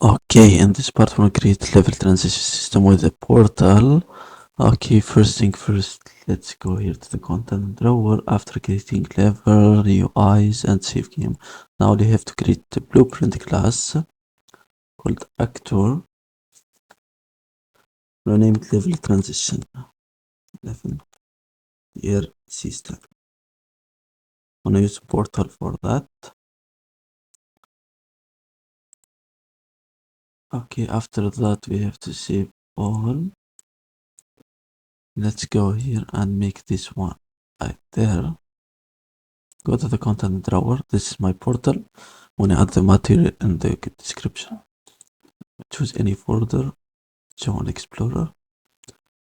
Okay, in this part we'll create level transition system with a portal. Okay, first thing first, let's go here to the content drawer. After creating level, UIs, and save game. Now we have to create the blueprint class called actor. We'll name it level transition. Level year system. I'm gonna use portal for that. Okay, after that we have to save all. Let's go here and make this one right there. Go to the content drawer. This is my portal. When I add the material in the description, choose any folder, show an explorer.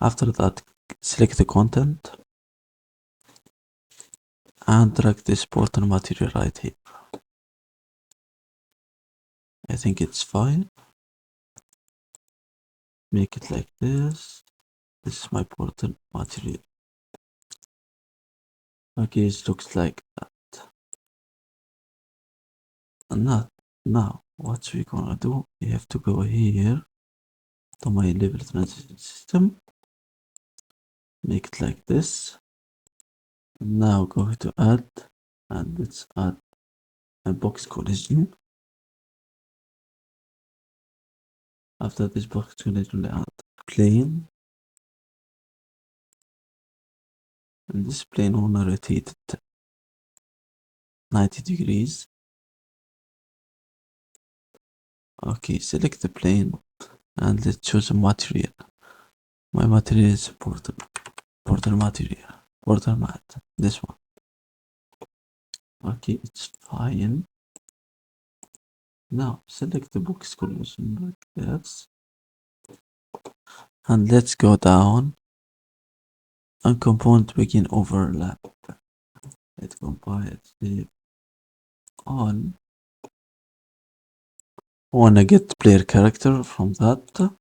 After that, select the content and drag this portal material right here. I think it's fine. Make it like this. This is my portal material. Okay, it looks like that. And now, what we gonna do? We have to go here to my level transition system. Make it like this. Now go to add, and let's add a box collision. After this box collision, we add plane, and this plane wanna rotate it 90 degrees. Okay, select the plane and let's choose a material. My material is portal material, portal mat, this one. Okay, it's fine. Now select the box collision like this, and let's go down and component begin overlap. Let's compile it on. Wanna get player character from that.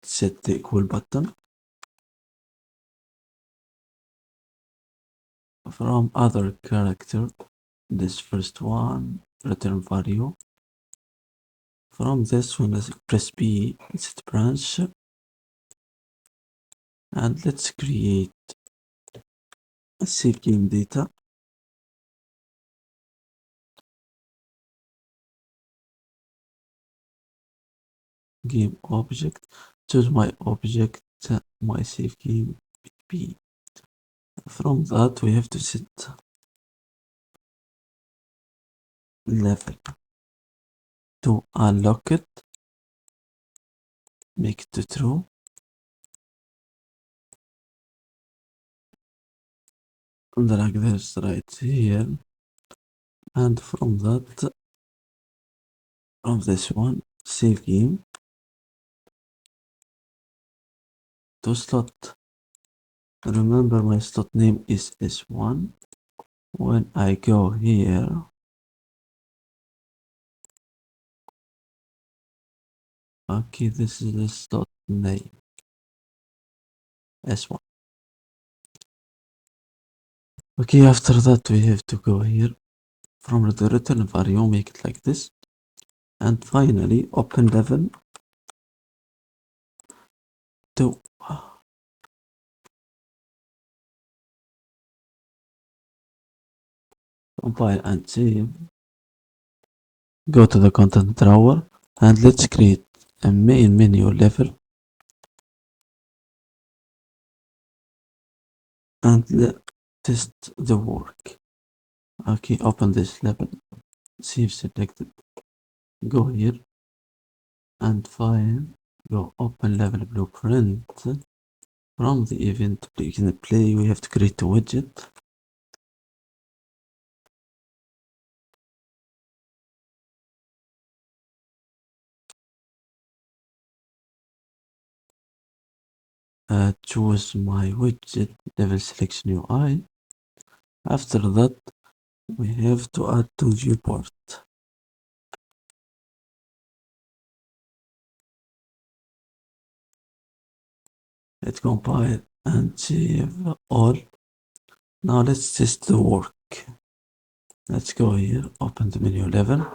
Set the equal button. From other character, this first one, return value. From this one, let's press B, set branch, and let's create a save game data. Game object, choose my object, my save game B. From that, we have to set level to unlock it, make it to true. Drag this right here, and from that, from this one, save game to slot. Remember my slot name is S1. When I go here, okay, this is the slot name S1. Okay, after that we have to go here from the return value, make it like this, and finally open level to compile and save. Go to the content drawer and let's create a main menu level and test the work. Okay, open this level, save selected, go here and find, go open level blueprint. From the event begin play, we have to create a widget. Choose my widget level selection UI. After that, we have to add to viewport. Let's compile and save all. Now let's test the work. Let's go here, open the menu level.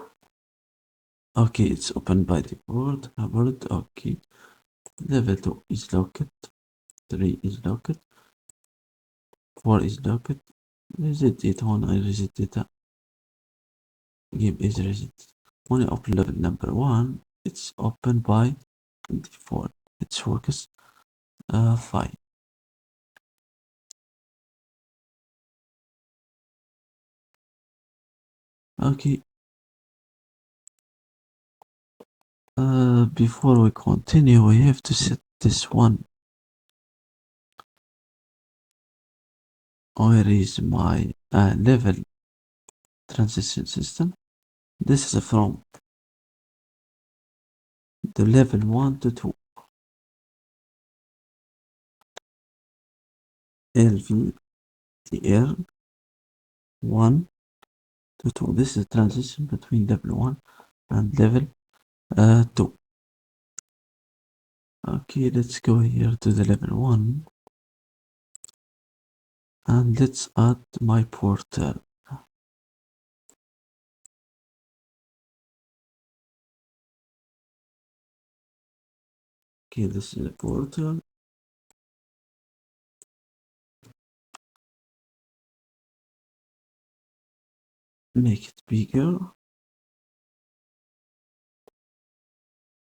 Okay, it's open by default. Covered. Okay, level 2 is locked, 3 is locked, 4 is locked. Reset it. When I reset it, game is reset. When I open level number 1, it's open by default. It works fine. Okay, before we continue, we have to set this one. Where is my level transition system? This is from the level 1 to 2. LVTR 1 to 2. This is transition between level 1 and level 2. Okay, let's go here to the level 1 and let's add my portal. Okay, this is a portal. Make it bigger.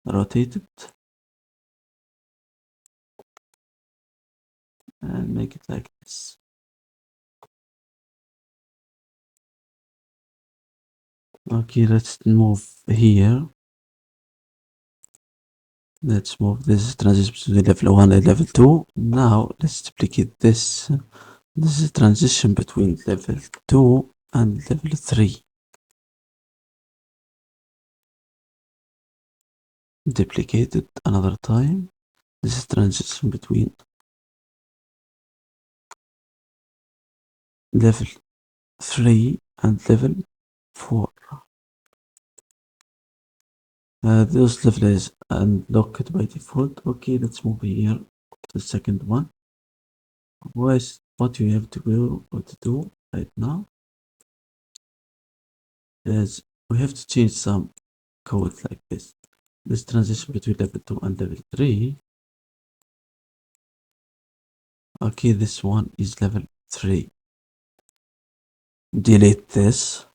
Rotate it. And make it like this. Okay, let's move here. Let's move this transition to level 1 and level 2. Now let's duplicate this. This is transition between level 2 and level 3. Duplicate it another time. This is transition between level 3 and level 4. Those levels unlocked by default. Okay, let's move here to the second one. What you have to do right now is we have to change some code like this. This transition between level 2 and level 3. Okay, this one is level 3. Delete this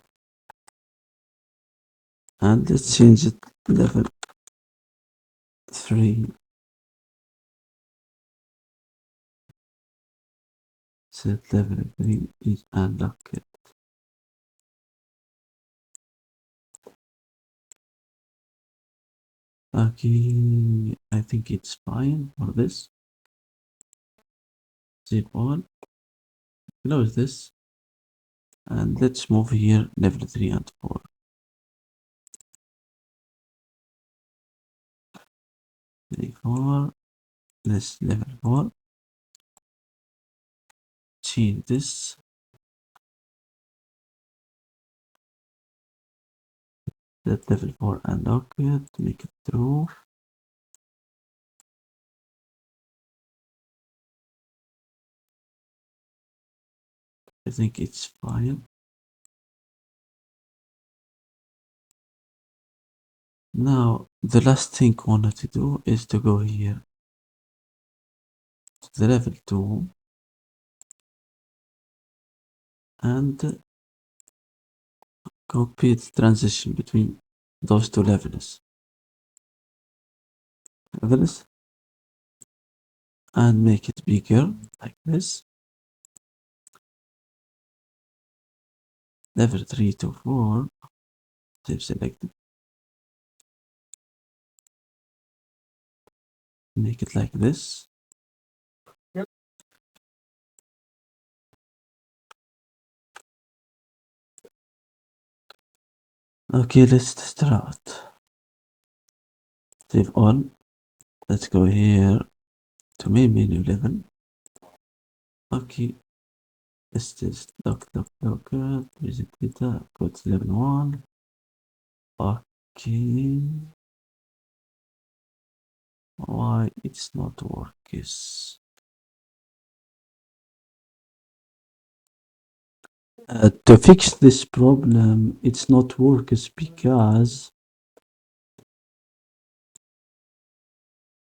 and let's change it level 3. Set level 3 is unlocked. Okay, I think it's fine for this. Save all. Close this. And let's move here level 3 and 4. Level 4. This level 4. Change this. Let level 4 unlock it. Make it true. I think it's fine. Now, the last thing I wanted to do is to go here to the level 2 and copy the transition between those two levels. And make it bigger like this. Level 3 to 4. Save selected. Make it like this. Okay, let's test it out. Save all. Let's go here to main menu level. Okay, let's test lock. Visit data. Go to level 1. Okay. Why it's not working? To fix this problem, it's not works because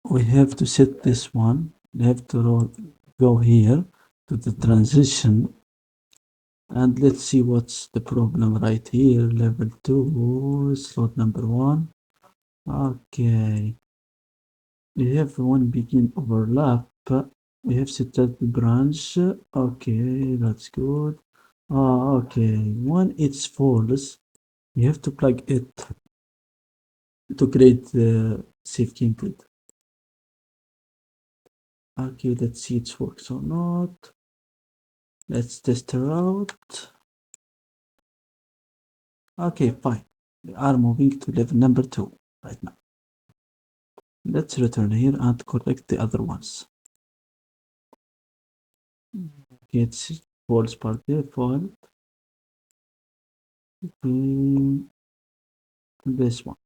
we have to set this one. We have to go here to the transition, and let's see what's the problem right here. Level 2, slot number 1. Okay, we have one begin overlap. We have set that branch. Okay, that's good. Okay, when it's false, you have to plug it to create the SaveGame grid. Okay, let's see it works or not. Let's test her out. Okay, fine. We are moving to level number 2 right now. Let's return here and collect the other ones. Okay, it's false part default. Okay, this one.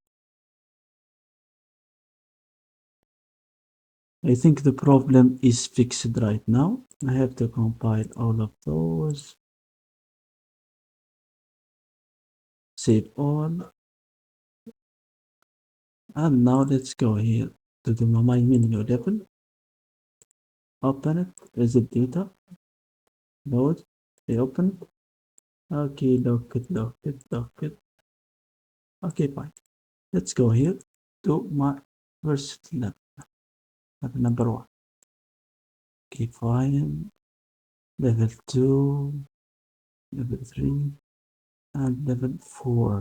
I think the problem is fixed right now. I have to compile all of those. Save all. And now let's go here to the my menu level. Open it. Visit data. Load. Open. Okay, lock it, lock it, lock it. Okay, fine. Let's go here to my first level, number 1. Okay, fine. Level 2, level 3, and level 4.